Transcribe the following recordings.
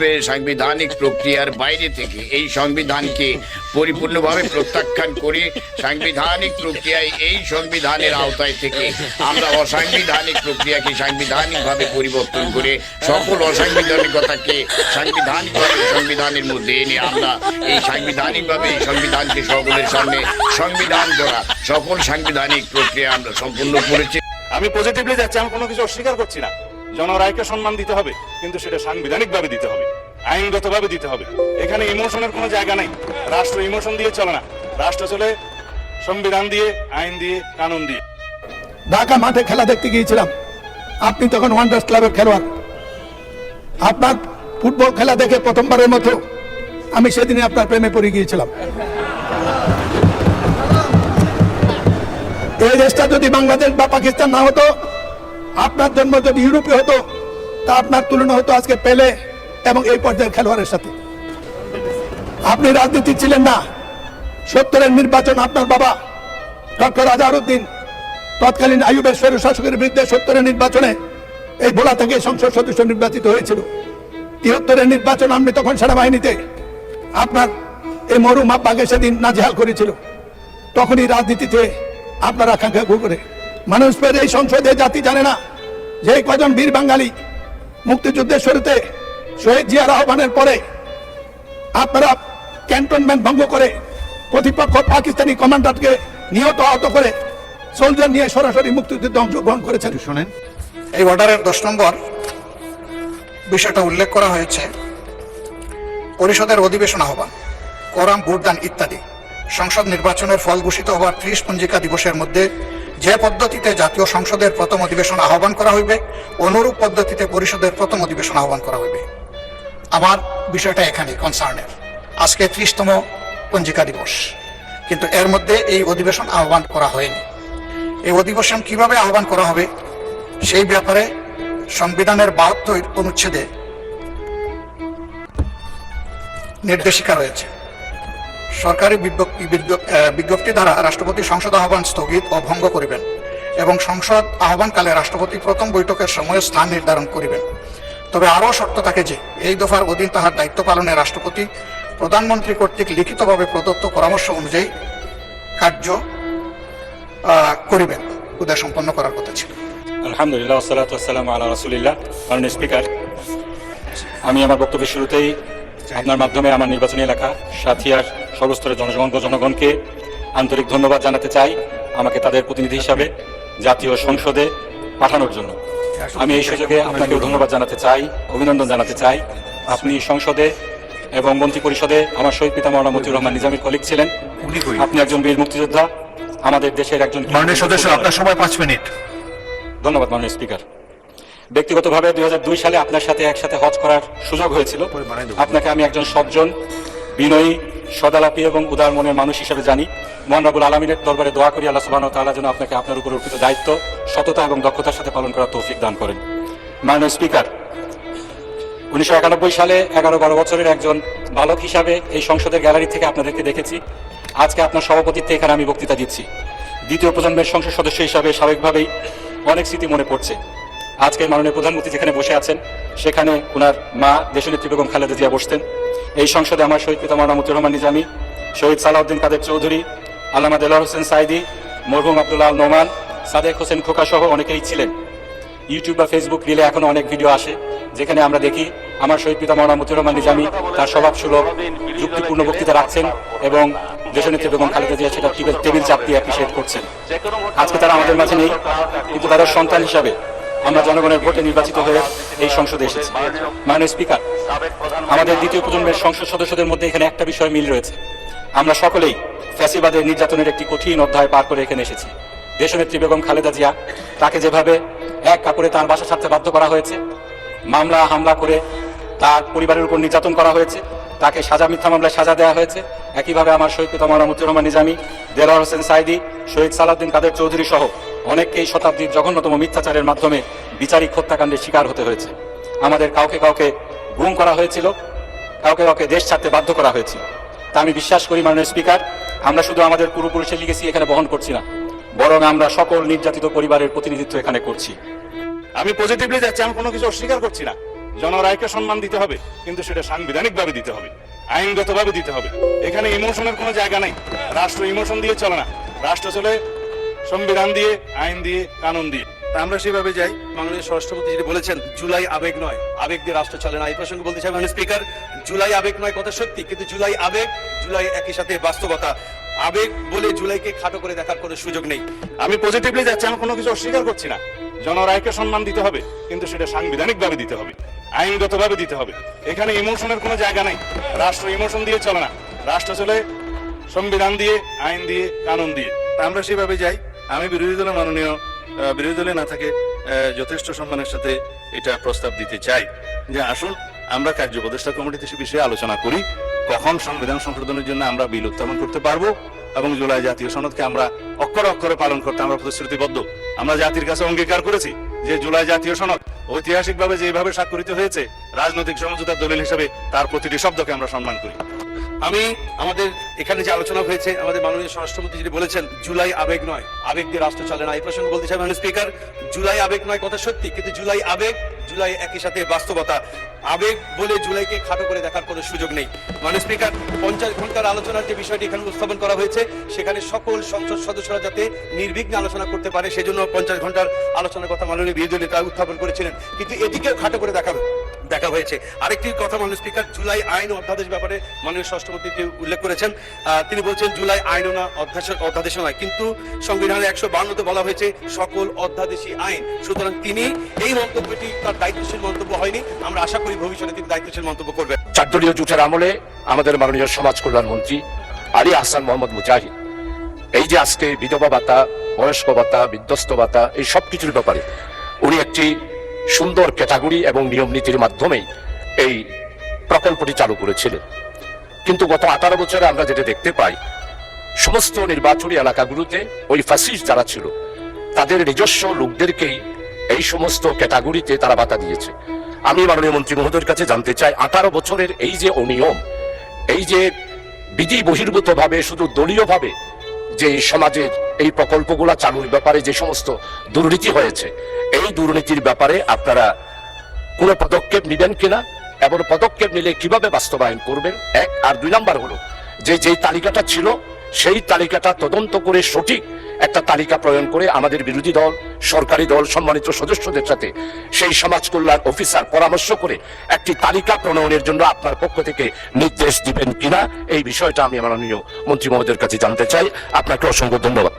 সাংবিধানিক প্রক্রিয়ার বাইরে থেকে এই সংবিধানকে পরিপূর্ণভাবে প্রত্যাখ্যান করে সাংবিধানিক প্রক্রিয়ায় এই সংবিধানের আওতায় থেকে আমরা অসাংবিধানিক প্রক্রিয়াকে সাংবিধানিকভাবে পরিবর্তন করে সকল অসাংবিধানিকতাকে সাংবিধানিকভাবে সংবিধানের মধ্যে এনে আমরা এই সাংবিধানিকভাবে এই সংবিধানকে সকলের সামনে সংবিধান করা সকল সাংবিধানিক প্রক্রিয়া আমরা সম্পূর্ণ করেছি। আমি পজিটিভলি যাচ্ছি, আমি কোনো কিছু অস্বীকার করছি না। জনরায়কে সম্মান দিতে হবে, কিন্তু সেটা সাংবিধানিক ভাবে দিতে হবে, আইনগত ভাবে দিতে হবে। এখানে ইমোশনের কোনো জায়গা নাই। রাষ্ট্র ইমোশন দিয়ে চলে না, রাষ্ট্র চলে সংবিধান দিয়ে, আইন দিয়ে, কানুন দিয়ে। ঢাকা মাঠে খেলা দেখতে গিয়েছিলাম, আপনি তখন ওয়ান্ডার্স ক্লাবের খেলোয়াড়। আপনার ফুটবল খেলা দেখে প্রথমবারের মতো আমি সেদিনে আপনার প্রেমে পড়ে গিয়েছিলাম। এই দেশটা যদি বাংলাদেশ বা পাকিস্তান না হতো, আপনার জন্ম যদি ইউরোপে হতো, তা আপনার তুলনা হতো আজকে পেলে এবং এই পর্যায়ের খেলোয়াড়ের সাথে। আপনি রাজনীতি ছিলেন না। 70-এর নির্বাচন আপনার বাবা ডক্টর আজহারউদ্দিন তৎকালীন আইয়ুবের স্বৈরশাসকের বিরুদ্ধে 70-এর নির্বাচনে এই ভোলা থেকে সংসদ সদস্য নির্বাচিত হয়েছিল। 73-এর নির্বাচন আপনি তখন সেনাবাহিনীতে আপনার এই মরুম আব্বাকে সেদিন নাজেহাল করেছিল। তখনই রাজনীতিতে আপনার আকাঙ্ক্ষা করে মানুষ পেয়ে এই সংসদে জাতি জানে না যে কজন বীর বাঙালি মুক্তিযুদ্ধের শুরুতে শহীদ জিয়ার আহ্বানের পরে আপনারা ক্যান্টনমেন্ট ভঙ্গ করে প্রতিপক্ষ পাকিস্তানি কমান্ডারকে নিহত আহত করে সোলজার নিয়ে সরাসরি মুক্তিযুদ্ধে অংশগ্রহণ করেছেন। শুনেন, এই অর্ডারের 10 নম্বর বিষয়টা উল্লেখ করা হয়েছে। পরিষদের অধিবেশন আহ্বান, কোরাম, ভোটদান ইত্যাদি সংসদ নির্বাচনের ফল ঘোষিত হওয়ার 30 পঞ্জিকা দিবসের মধ্যে যে পদ্ধতিতে জাতীয় সংসদের প্রথম অধিবেশন আহ্বান করা হইবে, অনুরূপ পদ্ধতিতে পরিষদের প্রথম অধিবেশন আহ্বান করা হইবে। আমার বিষয়টা এখানে কনসার্নের। আজকে 30তম পঞ্জিকা দিবস, কিন্তু এর মধ্যে এই অধিবেশন আহ্বান করা হয়নি। এই অধিবেশন কিভাবে আহ্বান করা হবে সেই ব্যাপারে সংবিধানের 72 অনুচ্ছেদে নির্দেশিকা রয়েছে। সরকারি বিজ্ঞপ্তি দ্বারা রাষ্ট্রপতি সংসদ আহ্বান স্থগিত ও ভঙ্গ করিবেন এবং সংসদ আহ্বানকালে রাষ্ট্রপতি প্রথম বৈঠকের সময় স্থান নির্ধারণ করিবেন। তবে আরও শর্ত থাকে যে এই দফার অধীন তাহার দায়িত্ব পালনে রাষ্ট্রপতি প্রধানমন্ত্রী কর্তৃক লিখিতভাবে প্রদত্ত পরামর্শ অনুযায়ী কার্য করিবেন। উদয় সম্পন্ন করার কথা ছিল। আলহামদুলিল্লাহ, ওয়াসসালাতু ওয়াসসালামু আলা রাসূলিল্লাহ। মাননীয় স্পিকার, আমি আমার বক্তব্যের শুরুতেই আপনার মাধ্যমে আমার নির্বাচনী এলাকা সাথিয়ার সর্বস্তরের জনগণকে আন্তরিক ধন্যবাদ জানাতে চাই, আমাকে তাদের প্রতিনিধি হিসাবে জাতীয় সংসদে পাঠানোর জন্য। আমি এই সুযোগে আপনাকে ধন্যবাদ জানাতে চাই, অভিনন্দন জানাতে চাই। আপনি সংসদে এবং মন্ত্রী পরিষদে আমার শহীদ পিতা মাওলানা মতিউর রহমান নিজামীর কলিগ ছিলেন। আপনি একজন বীর মুক্তিযোদ্ধা, আমাদের দেশের একজন। মাননীয় সদস্য, আপনার সময় 5 মিনিট। ধন্যবাদ মাননীয় স্পিকার। ব্যক্তিগতভাবে 2002 সালে আপনার সাথে একসাথে হজ করার সুযোগ হয়েছিল। আপনাকে আমি একজন সজ্জন, বিনয়ী, সদালাপী এবং উদার মনের মানুষ হিসেবে জানি। মহান রব্বুল আলামিনের দরবারে দোয়া করি আল্লাহ সুবহানাহু ওয়া তাআলা যেন আপনাকে আপনার উপর অর্পিত দায়িত্ব সততা এবং দক্ষতার সাথে পালন করার তৌফিক দান করেন। মাননীয় স্পিকার, 1991 সালে 11-12 বছরের একজন বালক হিসাবে এই সংসদের গ্যালারি থেকে আপনাদেরকে দেখেছি। আজকে আপনার সভাপতিত্বে এখানে আমি বক্তৃতা দিচ্ছি। দ্বিতীয় প্রজন্মের সংসদ সদস্য হিসাবে স্বাভাবিকভাবেই অনেক স্মৃতি মনে পড়ছে। আজকে মাননীয় প্রধানমন্ত্রী যেখানে বসে আছেন সেখানে ওনার মা দেশনেত্রী বেগম খালেদা জিয়া বসতেন। এই সংসদে আমার শহীদ পিতা মাওলানা মতিউর রহমান নিজামী, শহীদ সালাউদ্দিন কাদের চৌধুরী, আল্লামা দেলোয়ার হোসেন সাইদি, মরহুম আব্দুল্লাহ আল নোমান, সাদেক হোসেন খোকা সহ অনেকেই ছিলেন। ইউটিউব বা ফেসবুক রিলে এখনো অনেক ভিডিও আসে যেখানে আমরা দেখি আমার শহীদ পিতা মাওলানা মতিউর রহমান নিজামী তার স্বভাবসুলভ যুক্তিপূর্ণ বক্তৃতা রাখছেন এবং দেশনেত্রী বেগম খালেদা জিয়া সেটা টেবিল চাপ দিয়ে অ্যাপ্রিশিয়েট করছেন। আজকে তারা আমাদের মাঝে নেই, কিন্তু তাদের সন্তান হিসাবে আমরা জনগণের ভোটে নির্বাচিত হয়ে এই সংসদে এসেছি। মাননীয় স্পিকার, আমাদের দ্বিতীয় প্রজন্মের সংসদ সদস্যদের মধ্যে এখানে একটা বিষয় মিল রয়েছে। আমরা সকলেই ফ্যাসিবাদের নির্যাতনের একটি কঠিন অধ্যায় পার করে এখানে এসেছি। দেশনেত্রী বেগম খালেদা জিয়া, তাকে যেভাবে এক কাপড়ে তার বাসা ছাড়তে বাধ্য করা হয়েছে, মামলা হামলা করে তার পরিবারের উপর নির্যাতন করা হয়েছে, তাকে মিথ্যা মামলায় সাজা দেওয়া হয়েছে, একইভাবে আমার শহীদ পিতা মাওলানা মতিউর রহমান নিজামী, দেলোয়ার হোসেন সাইদি, শহীদ সালাউদ্দিন কাদের চৌধুরী সহ অনেককেই শতাব্দীর জঘন্যতম মিথ্যাচারের মাধ্যমে বিচারিক হত্যাকাণ্ডের শিকার হতে হয়েছে। আমাদের কাউকে কাউকে গুম করা হয়েছিল, কাউকে কাউকে দেশ ছাড়তে বাধ্য করা হয়েছিল। তা আমি বিশ্বাস করি মাননীয় স্পিকার, আমরা শুধু আমাদের পূর্বপুরুষের লিগেসি এখানে বহন করছি না, বরং আমরা সকল নির্যাতিত পরিবারের প্রতিনিধিত্ব এখানে করছি। আমি পজিটিভলি যাচ্ছি, আমি কোনো কিছু অস্বীকার করছি না। জনরায়কে সম্মান দিতে হবে, কিন্তু সেটা সাংবিধানিকভাবে দিতে হবে, আইনগতভাবে দিতে হবে। এখানে ইমোশনের কোনো জায়গা নাই। রাষ্ট্র ইমোশন দিয়ে চলে না, রাষ্ট্র চলে সংবিধান দিয়ে, আইন দিয়ে, কানুন দিয়ে। আমরা সেভাবে যাই। মাননীয় স্বরাষ্ট্রমন্ত্রী যেটা বলেছেন, জুলাই আবেগ নয়, আবেগ দিয়ে রাষ্ট্র চলে না। এই প্রসঙ্গে বলতে চাই মাননীয় স্পিকার, জুলাই আবেগ নয় কথা সত্যি, কিন্তু জুলাই আবেগ, জুলাই একই সাথে বাস্তবতা। আবেগ বলে জুলাইকে খাটো করে দেখার কোনো সুযোগ নেই। আমি পজিটিভলি যাচ্ছি, আমি কোনো কিছু অস্বীকার করছি না। জনরায়কে সম্মান দিতে হবে, কিন্তু সেটা সাংবিধানিকভাবে দিতে হবে, আইনগতভাবে দিতে হবে। এখানে ইমোশনের কোনো জায়গা নাই। রাষ্ট্র ইমোশন দিয়ে চলে না, রাষ্ট্র চলে সংবিধান দিয়ে, আইন দিয়ে, কানুন দিয়ে। আমরা সেভাবে যাই। আমি বিরোধী দলের মাননীয় বিরোধী দলে না থাকে যথেষ্ট সম্মানের সাথে এটা প্রস্তাব দিতে চাই যে আসুন আমরা কার্য উপদেষ্টা কমিটিতে সে বিষয়ে আলোচনা করি, কখন সংবিধান সংশোধনের জন্য আমরা বিল উত্থাপন করতে পারবো এবং জুলাই জাতীয় সনদকে আমরা অক্ষরে অক্ষরে পালন করতে আমরা প্রতিশ্রুতিবদ্ধ। আমরা জাতির কাছে অঙ্গীকার করেছি যে জুলাই জাতীয় সনদ ঐতিহাসিকভাবে যেভাবে স্বাক্ষরিত হয়েছে, রাজনৈতিক সমঝোতার দলিল হিসেবে তার প্রতিটি শব্দকে আমরা সম্মান করি। আমি আমাদের এখানে যে আলোচনা হয়েছে, আমাদের মাননীয় স্বরাষ্ট্রমন্ত্রী যেটা বলেছেন, জুলাই আবেগ নয়, আবেগ দিয়ে রাষ্ট্র চলে না। এই প্রসঙ্গে বলতে চাই মাননীয় স্পিকার, জুলাই আবেগ নয় কথা সত্যি, কিন্তু জুলাই আবেগ, জুলাই একই সাথে বাস্তবতা। আবেগ বলে জুলাইকে খাটো করে দেখার কোনো সুযোগ নেই। মাননীয় স্পিকার, 50 ঘন্টার আলোচনার যে বিষয়টি এখানে উপস্থাপন করা হয়েছে, সেখানে সকল সংসদ সদস্যরা যাতে নির্বিঘ্নে আলোচনা করতে পারে, সেজন্য 50 ঘন্টার আলোচনার কথা মাননীয় বিরোধী নেতা উত্থাপন করেছিলেন, কিন্তু এদিকেও খাটো করে দেখা হয়েছে। আরেকটি কথা মাননীয় স্পিকার, জুলাই আইন ও অধ্যাদেশ ব্যাপারে মাননীয় স্বরাষ্ট্রমন্ত্রী উল্লেখ করেছেন। তিনি বলছেন জুলাই আইনও না, অধ্যাদেশও নয়, কিন্তু সংবিধানের 152তে বলা হয়েছে সকল অধ্যাদেশী আইন। সুতরাং তিনি এই মন্তব্যটি তার দায়িত্বশীল মন্তব্য হয়নি। আমরা আশা করি ভবিষ্যতে তিনি দায়িত্বশীল মন্তব্য করবেন। চারদলীয় জোটের আমলে আমাদের মাননীয় সমাজ কল্যাণ মন্ত্রী আলী আহসান মোহাম্মদ মুজাহিদ এই যে আজকে বিধবা ভাতা, বয়স্ক ভাতা, বিধ্বস্ত ভাতা, এই সব কিছুর ব্যাপারে উনি একটি সুন্দর ক্যাটাগরি এবং নিয়ম নীতির মাধ্যমেই এই প্রকল্পটি চালু করেছিলেন। কিন্তু গত 18 বছরে আমরা যেটা দেখতে পাই, সমস্ত নির্বাচনী এলাকাগুলোতে ওই ফ্যাসিস্ট যারা ছিল তাদের নিজস্ব লোকদেরকেই এই সমস্ত ক্যাটাগরিতে তারা ভাতা দিয়েছে। আমি মাননীয় মন্ত্রী মহোদয়ের কাছে জানতে চাই, 18 বছরের এই যে অনিয়ম, এই যে বিধি বহির্ভূত ভাবে শুধু দলীয় ভাবে যে সমাজের এই প্রকল্পগুলা চালুর ব্যাপারে যে সমস্ত দুর্নীতি হয়েছে, এই দুর্নীতির ব্যাপারে আপনারা কোনো পদক্ষেপ নেবেন কিনা এবং পদক্ষেপ নিলে কিভাবে বাস্তবায়ন করবেন, এক। আর 2 নাম্বার হলো যে তালিকাটা ছিল সেই তালিকাটা তদন্ত করে সঠিক একটা তালিকা প্রণয়ন করে আমাদের বিরোধী দল, সরকারি দল, সম্মানিত সদস্যদের সাথে সেই সমাজ কল্যাণ অফিসার পরামর্শ করে একটি তালিকা প্রণয়নের জন্য আপনার পক্ষ থেকে নির্দেশ দিবেন কিনা, এই বিষয়টা আমি মাননীয় মন্ত্রী মহোদয়ের কাছে জানতে চাই। আপনাকে অসংখ্য ধন্যবাদ।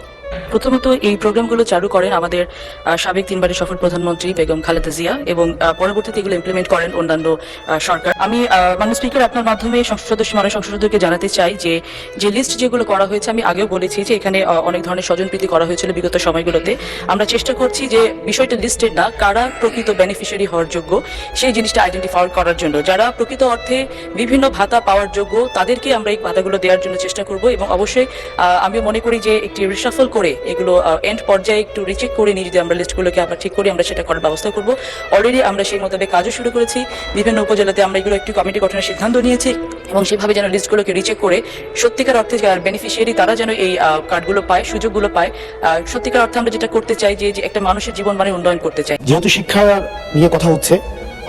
প্রথমত এই প্রোগ্রামগুলো চালু করেন আমাদের সাবেক 3বারের সফল প্রধানমন্ত্রী বেগম খালেদা জিয়া, এবং পরবর্তীতে এগুলো ইমপ্লিমেন্ট করেন অন্যান্য সরকার। আমি মাননীয় স্পিকার আপনার মাধ্যমে সংসদ সদস্য মাননীয় সংসদ সদস্যকে জানাতে চাই যে লিস্ট যেগুলো করা হয়েছে, আমি আগেও বলেছি যে এখানে অনেক ধরনের স্বজনপ্রীতি করা হয়েছিল বিগত সময়গুলোতে। আমরা চেষ্টা করছি যে বিষয়টা লিস্টেড না, কারা প্রকৃত বেনিফিশিয়ারি হওয়ার যোগ্য সেই জিনিসটা আইডেন্টিফাই করার জন্য। যারা প্রকৃত অর্থে বিভিন্ন ভাতা পাওয়ার যোগ্য তাদেরকে আমরা এই ভাতাগুলো দেওয়ার জন্য চেষ্টা করব, এবং অবশ্যই আমি মনে করি যে একটি রিশাফল করে এগুলো এন্ড পর্যায়ে একটু রিচেক করে নিয়ে যদি আমরা লিস্টগুলোকে আবার ঠিক করি, আমরা সেটা করার ব্যবস্থা করব। অলরেডি আমরা সেই মোতাবেক কাজও শুরু করেছি। বিভিন্ন উপজেলাতে আমরা এগুলো একটি কমিটি গঠনের সিদ্ধান্ত নিয়েছি, এবং সেভাবে যেন লিস্টগুলোকে রিচেক করে সত্যিকার অর্থে যারা বেনিফিশিয়ারি তারা যেন এই কার্ডগুলো পায়, সুযোগগুলো পায়। সত্যিকার অর্থে আমরা যেটা করতে চাই যে একটা মানুষের জীবন মানে উন্নয়ন করতে চাই। যেহেতু শিক্ষা নিয়ে কথা হচ্ছে,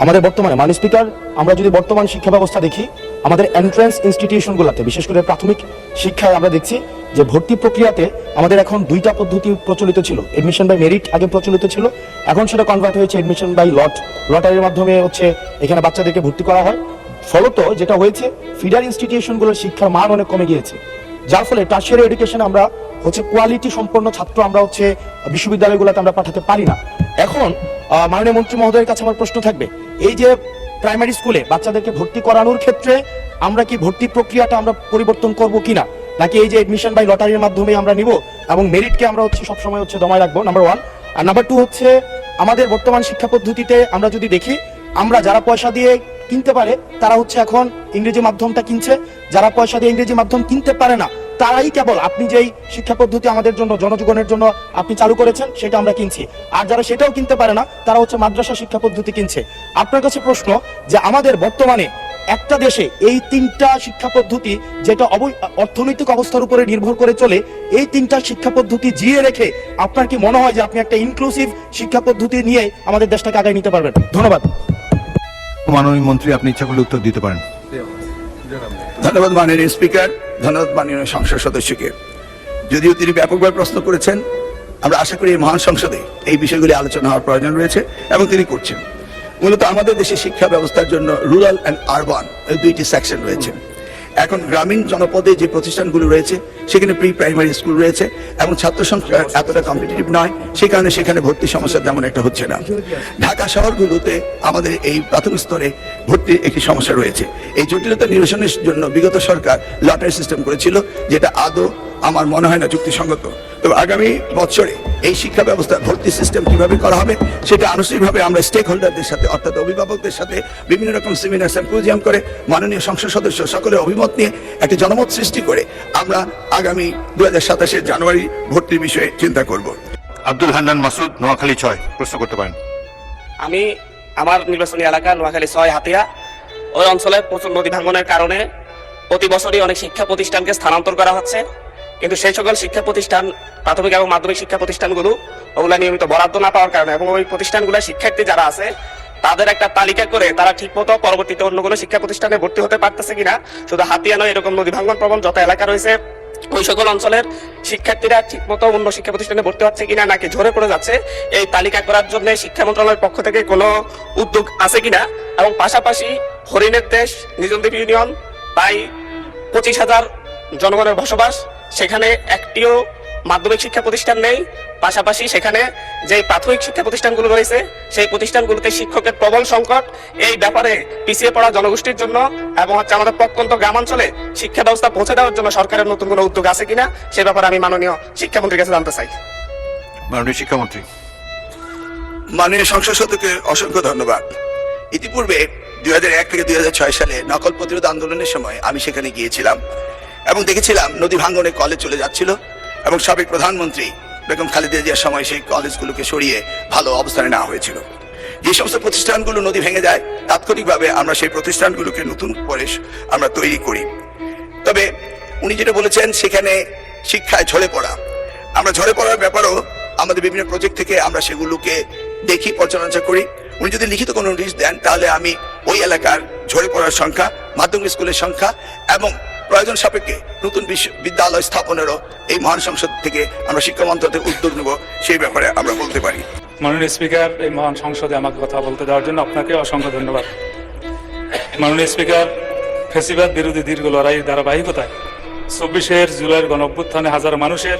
আমাদের বর্তমানে মাননীয় স্পিকার, আমরা যদি বর্তমান শিক্ষা ব্যবস্থা দেখি, আমাদের এন্ট্রান্স ইনস্টিটিউশনগুলোতে বিশেষ করে প্রাথমিক শিক্ষায় আমরা দেখছি যে ভর্তি প্রক্রিয়াতে আমাদের এখন 2টা পদ্ধতি প্রচলিত ছিল। এডমিশন বাই মেরিট আগে প্রচলিত ছিল, এখন সেটা কনভার্ট হয়েছে এডমিশন বাই লটারির মাধ্যমে হচ্ছে এখানে বাচ্চাদেরকে ভর্তি করা হয়। ফলত যেটা হয়েছে, ফিডার ইনস্টিটিউশনগুলোর শিক্ষার মান অনেক কমে গিয়েছে, যার ফলে টার্সিয়ারি এডুকেশন আমরা হচ্ছে কোয়ালিটি সম্পন্ন ছাত্র আমরা হচ্ছে বিশ্ববিদ্যালয়গুলোতে আমরা পাঠাতে পারি না। এখন মাননীয় মন্ত্রী মহোদয়ের কাছে আমার প্রশ্ন থাকবে, এই যে প্রাইমারি স্কুলে বাচ্চাদেরকে ভর্তি করানোর ক্ষেত্রে আমরা কি ভর্তি প্রক্রিয়াটা আমরা পরিবর্তন করব কিনা, নাকি এই যে এডমিশন বাই লটারির মাধ্যমে আমরা নিব এবং মেরিটকে আমরা হচ্ছে সবসময় হচ্ছে দমায় রাখবো, নাম্বার 1। আর নাম্বার 2 হচ্ছে আমাদের বর্তমান শিক্ষা পদ্ধতিতে আমরা যদি দেখি, আমরা যারা পয়সা দিয়ে কিনতে পারে তারা হচ্ছে এখন ইংরেজি মাধ্যমটা কিনছে, যারা পয়সা দিয়ে ইংরেজি মাধ্যম কিনতে পারে না তারাই কেবল আপনি যেই শিক্ষা পদ্ধতি আমাদের জন্য জনজীবনের জন্য আপনি চালু করেছেন সেটা আমরা কিনছি, আর যারা সেটাও কিনতে পারে না তারা হচ্ছে মাদ্রাসা শিক্ষা পদ্ধতি কিনছে। আপনার কাছে প্রশ্ন যে আমাদের বর্তমানে একটা দেশে এই 3টা শিক্ষা পদ্ধতি যেটা অর্থনৈতিক অবস্থার উপরে নির্ভর করে চলে, এই 3টা শিক্ষা পদ্ধতি জিয়ে রেখে আপনার কি মনে হয় যে আপনি একটা ইনক্লুসিভ শিক্ষা পদ্ধতি নিয়ে আমাদের দেশটাকে আগায় নিতে পারবেন? ধন্যবাদ। মাননীয় মন্ত্রী, আপনি ইচ্ছা করলে উত্তর দিতে পারেন। ধন্যবাদ মাননীয় স্পিকার, ধন্যবাদ মাননীয় সংসদ সদস্যকে। যদিও তিনি ব্যাপকভাবে প্রশ্ন করেছেন, আমরা আশা করি এই মহান সংসদে এই বিষয়গুলি আলোচনা হওয়ার প্রয়োজন রয়েছে এবং তিনি করছেন। মূলত আমাদের দেশে শিক্ষা ব্যবস্থার জন্য রুরাল অ্যান্ড আরবান এই দুইটি সেকশন রয়েছে। এখন গ্রামীণ জনপদে যে প্রতিষ্ঠানগুলো রয়েছে সেখানে প্রি প্রাইমারি স্কুল রয়েছে এবং ছাত্র সংখ্যা এতটা কম্পিটিটিভ নয়, সেই কারণে সেখানে ভর্তি সমস্যা তেমন একটা হচ্ছে না। ঢাকা শহরগুলোতে আমাদের এই প্রাথমিক স্তরে ভর্তির একটি সমস্যা রয়েছে। এই জটিলতা নিরসনের জন্য বিগত সরকার লটারি সিস্টেম করেছিল, যেটা আদৌ আমার মনে হয় না যুক্তিসঙ্গত। তবে আগামী বছরে এই শিক্ষা ব্যবস্থা ভর্তি সিস্টেম কিভাবে করা হবে সেটা আনুষ্ঠানিকভাবে আমরা স্টেক হোল্ডারদের সাথে অর্থাৎ অভিভাবকদের সাথে বিভিন্ন রকম সেমিনার সিম্পোজিয়াম করে মাননীয় সংসদ সদস্য সকলের অভিমত নিয়ে একটি জনমত সৃষ্টি করে আমরা আগামী 2027 জানুয়ারি ভর্তির বিষয়ে চিন্তা করব। আব্দুল হান্নান মাসুদ, নোয়াখালী 6, প্রশ্ন করতে পারেন। আমি আমার নির্বাচনী এলাকা নোয়াখালী 6 হাতিয়া, ওই অঞ্চলে প্রচুর নদী ভাঙনের কারণে প্রতি বছরই অনেক শিক্ষা প্রতিষ্ঠানকে স্থানান্তর করা হচ্ছে, কিন্তু সেই সকল শিক্ষা প্রতিষ্ঠান প্রাথমিক এবং মাধ্যমিক শিক্ষা প্রতিষ্ঠানগুলো ওগুলা নিয়মিত বরাদ্দ না পাওয়ার কারণে এবং ওই প্রতিষ্ঠানগুলোর শিক্ষার্থী যারা আছে তাদের একটা তালিকা করে তারা ঠিকমতো পরবর্তীতে অন্য কোনো শিক্ষা প্রতিষ্ঠানে ভর্তি হতে পারতেছে কিনা, শুধু হাতিয়া নয়, এরকম নদী ভাঙন প্রবণ যত এলাকা রয়েছে ওই সকল অঞ্চলের শিক্ষার্থীরা ঠিকমতো অন্য শিক্ষা প্রতিষ্ঠানে ভর্তি হচ্ছে কিনা নাকি ঝরে পড়ে যাচ্ছে, এই তালিকা করার জন্য শিক্ষা মন্ত্রণালয়ের পক্ষ থেকে কোনো উদ্যোগ আছে কিনা। এবং পাশাপাশি হরিণের দেশ নিজনদ্বীপ ইউনিয়ন প্রায় 25,000 জনগণের বসবাস, সেখানে একটিও মাধ্যমিক শিক্ষা প্রতিষ্ঠান নেই। পাশাপাশি সেখানে যে প্রাথমিক শিক্ষা প্রতিষ্ঠানগুলো রয়েছে সেই প্রতিষ্ঠানগুলোতে শিক্ষকের প্রবল সংকট। এই ব্যাপারে পিছিয়ে পড়া জনগোষ্ঠীর জন্য এবং আমাদের প্রত্যন্ত গ্রামাঞ্চলে শিক্ষা ব্যবস্থা পৌঁছে দেওয়ার জন্য সরকারের নতুন কোনো উদ্যোগ আছে কিনা সে ব্যাপারে আমি মাননীয় শিক্ষামন্ত্রীর কাছে জানতে চাই। মাননীয় শিক্ষামন্ত্রী। মাননীয় সংসদ সদস্যকে অসংখ্য ধন্যবাদ। ইতিপূর্বে 2001 থেকে 2006 সালে নকল প্রতিরোধ আন্দোলনের সময় আমি সেখানে গিয়েছিলাম এবং দেখেছিলাম নদী ভাঙ্গনে কলেজ চলে যাচ্ছিল এবং সাবেক প্রধানমন্ত্রী বেগম খালেদা জিয়ার সময় সেই কলেজগুলোকে সরিয়ে ভালো অবস্থানে নেওয়া হয়েছিল। যে সমস্ত প্রতিষ্ঠানগুলো নদী ভেঙে যায় তাৎক্ষণিকভাবে আমরা সেই প্রতিষ্ঠানগুলোকে নতুন করে আমরা তৈরি করি। তবে উনি যেটা বলেছেন সেখানে শিক্ষায় ঝরে পড়া, আমরা ঝরে পড়ার ব্যাপারেও আমাদের বিভিন্ন প্রজেক্ট থেকে আমরা সেগুলোকে দেখি, পর্যালোচনা করি। উনি যদি লিখিত কোনো নোটিশ দেন তাহলে আমি ওই এলাকার ঝরে পড়ার সংখ্যা, মাধ্যমিক স্কুলের সংখ্যা এবং প্রয়োজন সাপেক্ষে নতুন বিদ্যালয় স্থাপনেরও এই মহান সংসদ থেকে আমরা শিক্ষা মন্ত্রণালয় উদ্যোগ নেব, সেই ব্যাপারে আমরা বলতে পারি। মাননীয় স্পিকার, এই মহান সংসদে আমাকে কথা বলতে দেওয়ার জন্য আপনাকে অসংখ্য ধন্যবাদ। মাননীয় স্পিকার, ফ্যাসিবাদ বিরোধী দীর্ঘ লড়াইয়ের ধারাবাহিকতায় 24 জুলাইয়ের গণঅভ্যুত্থানে হাজার মানুষের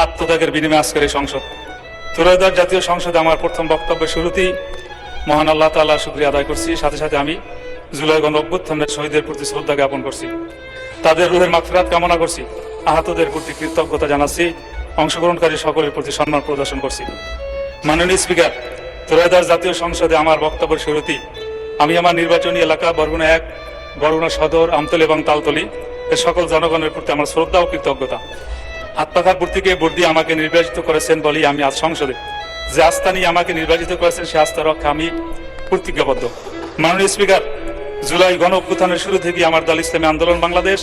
আত্মত্যাগের বিনিময়ে আজকের এই সংসদ, ত্রয়োদশ জাতীয় সংসদে আমার প্রথম বক্তব্যের শুরুতেই মহান আল্লাহ তাআলার শুকরিয়া আদায় করছি। সাথে সাথে আমি জুলাই গণঅভ্যুত্থানের শহীদের প্রতি শ্রদ্ধা জ্ঞাপন করছি, তাদের রুহের মাগফিরাত কামনা করছি, আহতদের প্রতি কৃতজ্ঞতা জানাচ্ছি, অংশগ্রহণকারী সকলের প্রতি সম্মান প্রদর্শন করছি। মাননীয় স্পিকার, ত্রয়োদশ জাতীয় সংসদে আমার বক্তব্যের শুরুতেই আমি আমার নির্বাচনী এলাকা বরগুনা 1, বরগুনা সদর, আমতলী এবং তালতলী এর সকল জনগণের প্রতি আমার শ্রদ্ধা ও কৃতজ্ঞতা। হাতপাখার প্রতীকে ভোট দিয়ে আমাকে নির্বাচিত করেছেন বলেই আমি আজ সংসদে যে আস্থা নিয়ে আমাকে নির্বাচিত করেছেন সে আস্থা রক্ষা আমি প্রতিজ্ঞাবদ্ধ। মাননীয় স্পিকার, জুলাই গণ অভ্যুত্থানের শুরু থেকে আমার দল ইসলামী আন্দোলন বাংলাদেশ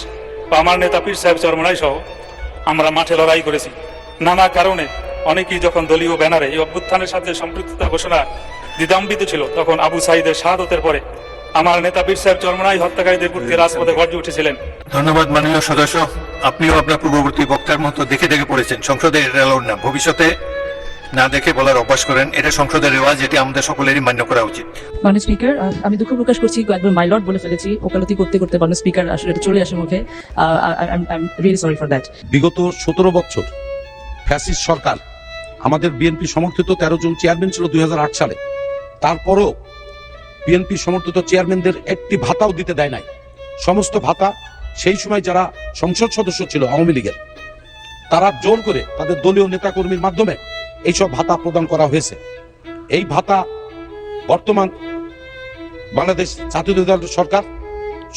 বা আমার নেতা পীর সাহেব চরমনাই সহ আমরা মাঠে লড়াই করেছি। নানা কারণে অনেকেই যখন দলীয় ব্যানারে এই অভ্যুত্থানের সাথে সম্পৃক্ততা ঘোষণা দ্বিধান্বিত ছিল, তখন আবু সাঈদের শাহাদতের পরে আমার নেতা পীর সাহেব চরমনাই হত্যাকারীদের প্রতি রাজপথে গর্জে উঠেছিলেন। ধন্যবাদ মাননীয় সদস্য। আপনিও আপনার পূর্ববর্তী বক্তার মতো দেখে দেখে পড়েছেন। সংসদে এলাউড না, ভবিষ্যতে না দেখে বলার অভ্যাস করেন। এটা সংসদের রেওয়াজ, এটি আমাদের সকলেরই মান্য করা উচিত। মাননীয় স্পিকার, আমি দুঃখ প্রকাশ করছি, একবার মাই লর্ড বলে ফেলেছি, ওকালতি করতে করতে মাননীয় স্পিকার আসলে এটা চলে আসে মুখে। I am really sorry for that. বিগত 17 বছর ফ্যাসিস্ট সরকার আমাদের বিএনপি সমর্থিত 13 জন চেয়ারম্যান ছিল 2008 সালে। তারপরও বিএনপি সমর্থিত চেয়ারম্যানদের একটি ভাতাও দিতে দেয় নাই। সমস্ত ভাতা সেই সময় যারা সংসদ সদস্য ছিল আওয়ামী লীগের, তারা জোর করে তাদের দলীয় নেতাকর্মীর মাধ্যমে এইসব ভাতা প্রদান করা হয়েছে। এই ভাতা বর্তমান বাংলাদেশ জাতীয় দল সরকার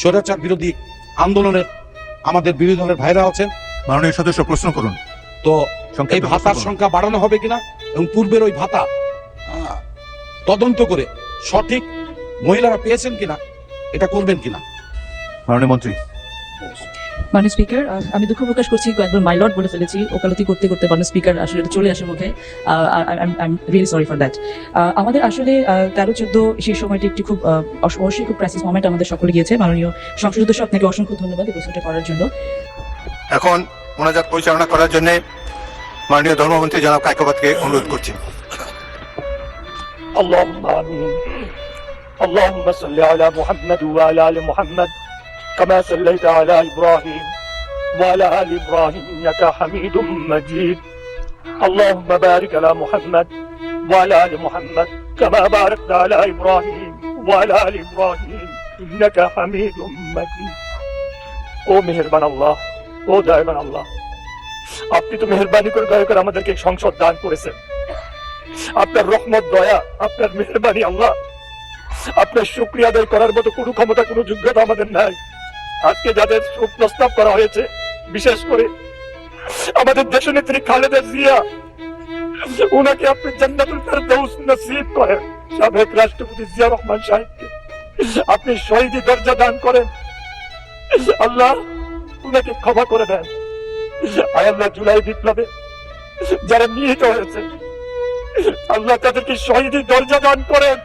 স্বৈরাচার বিরোধী আন্দোলনের আমাদের বিরোধী দলের ভাইরা আছেন। মাননীয় সদস্য, প্রশ্ন করুন। তো এই ভাতার সংখ্যা বাড়ানো হবে কিনা এবং পূর্বের ওই ভাতা তদন্ত করে সঠিক মহিলারা পেয়েছেন কিনা এটা করবেন কিনা। মাননীয় মন্ত্রী। মাননীয় স্পিকার, আমি দুঃখ প্রকাশ করছি, একবার মাই লর্ড বলে ফেলেছি, ওকালতি করতে করতে মাননীয় স্পিকার আসলে এটা চলে আসে মুখে। I am really sorry for that. আমাদের আসলে 13-14 সেই সময়টি একটি খুব অবশ্যই খুব ক্রাইসিস মোমেন্ট আমাদের সকলে গিয়েছে। মাননীয় সংসদ সদস্য, আপনাকে অসংখ্য ধন্যবাদ এই প্রশ্নটা করার জন্য। এখন মোনাজাত পরিচালনা করার জন্য মাননীয় ধর্মমন্ত্রী জনাব কায়কোবাদকে অনুরোধ করছি। اللهم آمين اللهم صل على محمد وعلى آل محمد كما صليت على إبراهيم وعلى آل إبراهيم إنك حميد مجيد اللهم بارك على محمد وعلى آل محمد كما باركت على إبراهيم وعلى آل إبراهيم إنك حميد مجيد ও মেহেরবান আল্লাহ, ও দয়াবান আল্লাহ, আপনি তো মেহেরবানি করে দয়া করে আমাদেরকে সংসদ দান করেছেন। আপনার রহমত, দয়া, আপনার মেহেরবানি আল্লাহ, আপনার শুকরিয়া আদায় করার মতো কোনো ক্ষমতা, কোনো যোগ্যতা আমাদের নাই। আজকে যাদের প্রস্তাব করা হয়েছে, বিশেষ করে আমাদের দেশনেত্রী খালেদা জিয়া, ওনাকে আপনি জান্নাতুল ফেরদৌস নসিব করেন। সাবেক রাষ্ট্রপতি জিয়া রহমান সাহেবকে আপনি শহীদি দরজা দান করেন। আল্লাহ ওনাকে ক্ষমা করে দেন। আয় আল্লাহ, জুলাই বিপ্লবে যারা নিহত হয়েছে, আল্লাহ তাদেরকে শহীদি দরজা দান করেন।